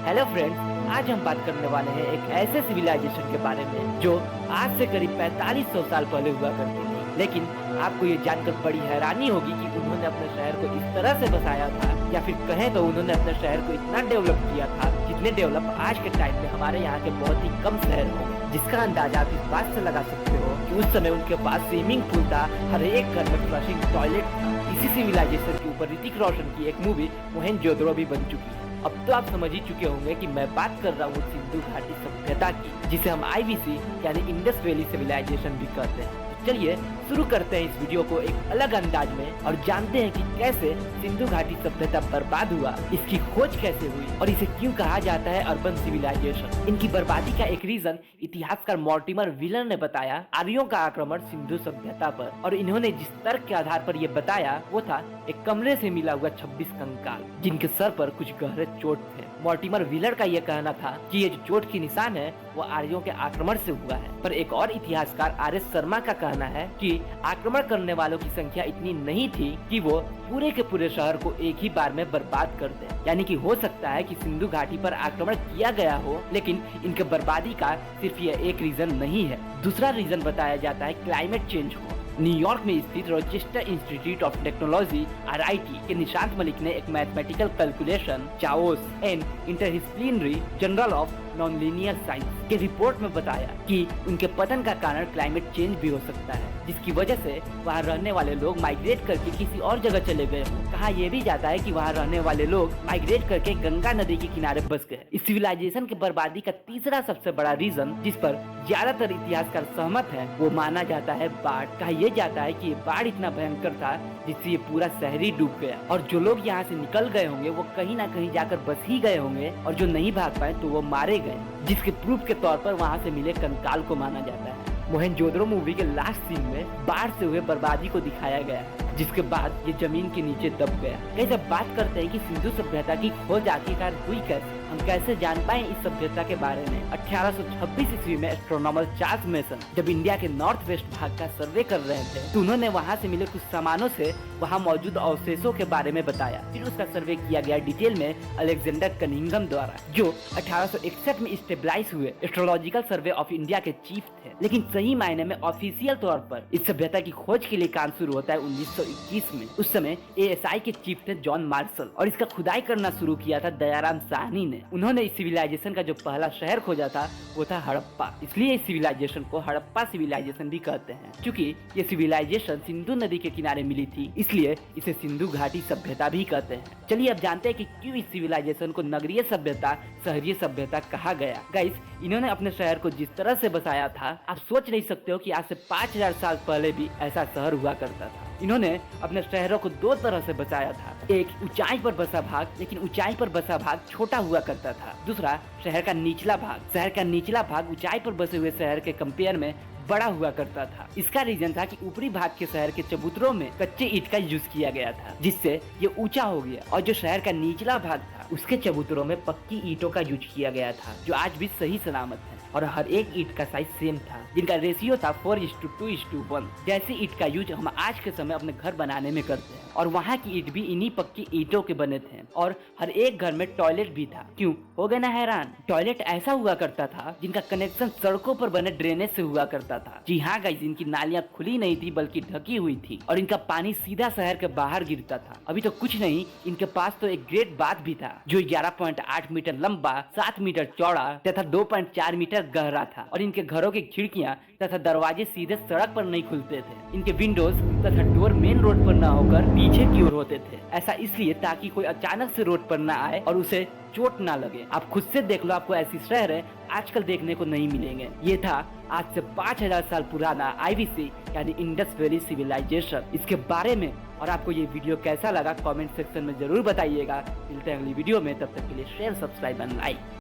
Hello friends, आज हम बात करने वाले हैं एक ऐसे सिविलाइजेशन के बारे में जो आज से करीब 4500 साल पहले हुआ करती थी। लेकिन आपको ये जानकर बड़ी हैरानी होगी कि उन्होंने अपने शहर को इस तरह से बसाया था, या फिर कहें तो उन्होंने अपने शहर को इतना डेवलप किया था जितने डेवलप आज के टाइम में हमारे यहाँ के बहुत ही कम शहर होंगे। जिसका अंदाजा आप इस बात से लगा सकते हो कि उस समय उनके पास स्विमिंग पूल था, हर एक घर में फ्लशिंग टॉयलेट था। इसी सिविलाइजेशन के ऊपर ऋतिक रोशन की एक मूवी मोहनजोदड़ो भी बन चुकी है। अब तो आप समझ ही चुके होंगे कि मैं बात कर रहा हूँ सिंधु घाटी सभ्यता की, जिसे हम IVC यानी इंडस वैली सिविलाइजेशन भी कहते हैं। तो चलिए शुरू करते हैं इस वीडियो को एक अलग अंदाज में और जानते हैं कि कैसे सिंधु घाटी सभ्यता बर्बाद हुआ, इसकी खोज कैसे हुई और इसे क्यों कहा जाता है अर्बन सिविलाइजेशन। इनकी बर्बादी का एक रीजन इतिहासकार मॉर्टिमर व्हीलर ने बताया आर्यों का आक्रमण सिंधु सभ्यता पर, और इन्होंने जिस तर्क के आधार पर यह बताया वो था एक कमरे से मिला हुआ 26 कंकाल जिनके सर पर कुछ गहरे चोट थे। मॉर्टिमर व्हीलर का यह कहना था कि ये जो चोट की निशान है वो आर्यों के आक्रमण से हुआ है, पर एक और इतिहासकार RS शर्मा का कहना है कि आक्रमण करने वालों की संख्या इतनी नहीं थी कि वो पूरे के पूरे शहर को एक ही बार में बर्बाद कर दे। यानी कि हो सकता है कि सिंधु घाटी पर आक्रमण किया गया हो, लेकिन इनके बर्बादी का सिर्फ ये एक रीजन नहीं है। दूसरा रीजन बताया जाता है क्लाइमेट चेंज को। न्यूयॉर्क में स्थित Rochester institute of technology RIT के निशांत मलिक ने एक mathematical calculation chaos and interdisciplinary journal of non linear science के रिपोर्ट में बताया कि उनके पतन का कारण क्लाइमेट चेंज भी हो सकता है, जिसकी वजह से वहाँ रहने वाले लोग माइग्रेट करके किसी और जगह चले गए हों। कहा यह भी जाता है कि वहाँ रहने वाले लोग माइग्रेट करके गंगा नदी के किनारे बस गए। इस सिविलाइजेशन की बर्बादी का तीसरा सबसे बड़ा रीजन, जिस पर ज्यादातर इतिहासकार सहमत हैं, वो माना जाता है बाढ़। कहा यह जाता है कि ये बाढ़ इतना भयंकर था जिससे ये पूरा शहर ही डूब गया, और जो लोग यहाँ से निकल गए होंगे वो कहीं ना कहीं जाकर बस ही गए होंगे, और जो नहीं भाग पाए तो वो मारे गए, जिसके प्रूफ के तौर पर वहाँ से मिले कंकाल को माना जाता है। मोहनजोदड़ो मूवी के लास्ट सीन में बाढ़ से हुए बर्बादी को दिखाया गया, जिसके बाद ये जमीन के नीचे दब गया। कई जब बात करते हैं कि सिंधु सभ्यता की खोज आखिरकार हुई कैसे, हम कैसे जान पाए इस सभ्यता के बारे में। 1826 ईस्वी में एस्ट्रोनॉमर चार्ल्स मेसन जब इंडिया के नॉर्थ वेस्ट भाग का सर्वे कर रहे थे तो उन्होंने वहाँ से मिले कुछ सामानों से वहाँ मौजूद अवशेषों के बारे में बताया। फिर उसका सर्वे किया गया डिटेल में अलेक्जेंडर कनिंघम द्वारा, जो 1861 में स्टेबलाइज हुए एस्ट्रोलॉजिकल सर्वे ऑफ इंडिया के चीफ थे। लेकिन सही मायने में ऑफिशियल तौर पर इस सभ्यता की खोज के लिए काम शुरू होता है 1921 में। उस समय ASI के चीफ थे जॉन मार्शल, और इसका खुदाई करना शुरू किया था दयाराम साहनी ने। उन्होंने इस सिविलाइजेशन का जो पहला शहर खोजा था वो था हड़प्पा, इसलिए इस सिविलाइजेशन को हड़प्पा सिविलाइजेशन भी कहते हैं। क्योंकि ये सिविलाइजेशन सिंधु नदी के किनारे मिली थी, इसलिए इसे सिंधु घाटी सभ्यता भी कहते हैं। चलिए अब जानते हैं कि क्यों इस सिविलाइजेशन को नगरीय सभ्यता, शहरीय सभ्यता कहा गया। गाइस, इन्होंने अपने शहर को जिस तरह से बसाया था, आप सोच नहीं सकते हो कि आज से 5000 साल पहले भी ऐसा शहर हुआ करता था। इन्होंने अपने शहरों को दो तरह से बसाया था। एक ऊंचाई पर बसा भाग, लेकिन ऊंचाई पर बसा भाग छोटा हुआ करता था। दूसरा शहर का निचला भाग। शहर का निचला भाग ऊंचाई पर बसे हुए शहर के कंपेयर में बड़ा हुआ करता था। इसका रीजन था कि ऊपरी भाग के शहर के चबूतरों में कच्चे ईंट का यूज किया गया था, जिससे ये ऊंचा हो गया, और जो शहर का निचला भाग था उसके चबूतरों में पक्की ईंटों का यूज किया गया था, जो आज भी सही सलामत है, और हर एक ईंट का साइज सेम था, जिनका रेशियो था 4:2:1। जैसी ईंट का यूज हम आज के समय अपने घर बनाने में करते हैं, और वहाँ की ईंट भी इन्हीं पक्की ईंटों के बने थे, और हर एक घर में टॉयलेट भी था। क्यों, हो गए ना हैरान? टॉयलेट ऐसा हुआ करता था जिनका कनेक्शन सड़कों पर बने ड्रेनेज से हुआ करता था। जी हाँ गाइस, इनकी नालियाँ खुली नहीं थी बल्कि ढकी हुई थी, और इनका पानी सीधा शहर के बाहर गिरता था। अभी तो कुछ नहीं, इनके पास तो एक ग्रेट बाथ भी था, जो 11.8 मीटर लंबा, 7 मीटर चौड़ा तथा 2.4 मीटर गहरा था, और इनके घरों की खिड़कियां तथा दरवाजे सीधे सड़क पर नहीं खुलते थे। इनके विंडोज तथा डोर मेन रोड पर न होकर पीछे की ओर होते थे। ऐसा इसलिए ताकि कोई अचानक से रोड पर न आए और उसे चोट ना लगे। आप खुद से देख लो, आपको ऐसी शहर है आजकल देखने को नहीं मिलेंगे। ये था आज से 5000 साल पुराना IVC यानी इंडस वैली सिविलाइजेशन। इसके बारे में और आपको ये वीडियो कैसा लगा कमेंट सेक्शन में जरूर बताइएगा। मिलते हैं अगली वीडियो में, तब तक के लिए शेयर, सब्सक्राइब एंड लाइक।